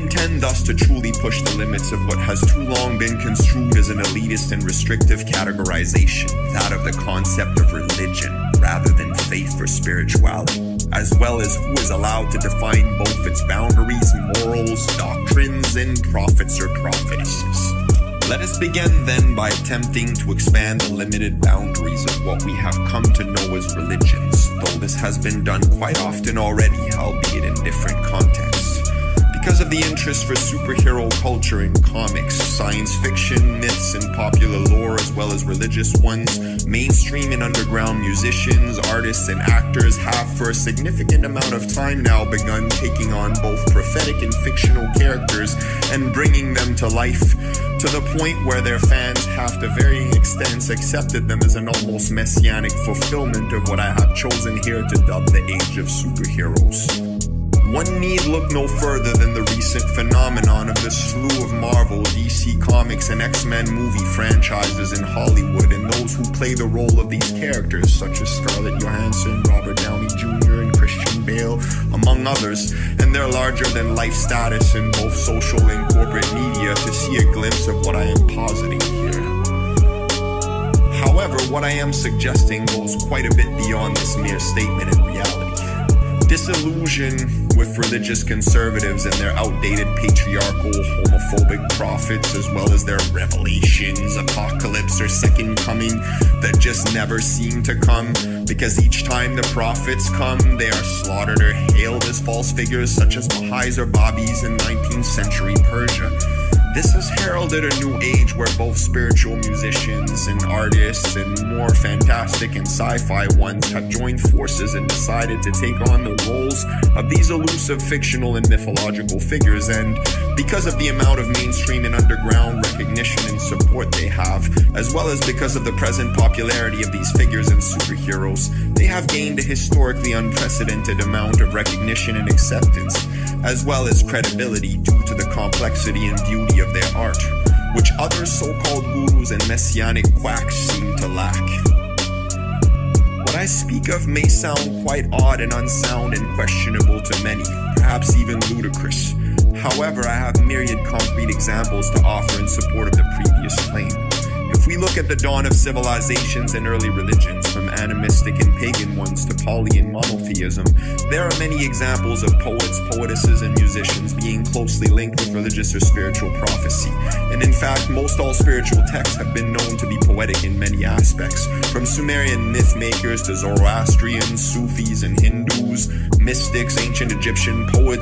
intend thus to truly push the limits of what has too long been construed as an elitist and restrictive categorization, that of the concept of religion rather than faith or spirituality, as well as who is allowed to define both its boundaries, morals, doctrines, and prophets or prophetesses. Let us begin then by attempting to expand the limited boundaries of what we have come to know as religions, though this has been done quite often already, albeit in different contexts. Because of the interest for superhero culture in comics, science fiction, myths, and popular lore, as well as religious ones, mainstream and underground musicians, artists, and actors have for a significant amount of time now begun taking on both prophetic and fictional characters and bringing them to life, to the point where their fans have to varying extents accepted them as an almost messianic fulfillment of what I have chosen here to dub the age of superheroes. One need look no further than the recent phenomenon of the slew of Marvel, DC Comics, and X-Men movie franchises in Hollywood, and those who play the role of these characters, such as Scarlett Johansson, Robert Downey Jr., and Christian Bale, among others, and their larger-than-life status in both social and corporate media, to see a glimpse of what I am positing here. However, what I am suggesting goes quite a bit beyond this mere statement in reality. Disillusion with religious conservatives and their outdated patriarchal, homophobic prophets, as well as their revelations, apocalypse, or second coming that just never seem to come, because each time the prophets come, they are slaughtered or hailed as false figures such as Baha'is or Babis in 19th century Persia. This has heralded a new age where both spiritual musicians and artists and more fantastic and sci-fi ones have joined forces and decided to take on the roles of these elusive fictional and mythological figures, and because of the amount of mainstream and underground recognition and support they have, as well as because of the present popularity of these figures and superheroes, they have gained a historically unprecedented amount of recognition and acceptance, as well as credibility due to the complexity and beauty of their art, which other so-called gurus and messianic quacks seem to lack. What I speak of may sound quite odd and unsound and questionable to many, perhaps even ludicrous. However, I have myriad concrete examples to offer in support of the previous claim. If we look at the dawn of civilizations and early religions, from animistic and pagan ones to poly and monotheism, there are many examples of poets, poetesses, and musicians being closely linked with religious or spiritual prophecy. And in fact, most all spiritual texts have been known to be poetic in many aspects, from Sumerian myth makers to Zoroastrians, Sufis, and Hindus, mystics, ancient Egyptian poets,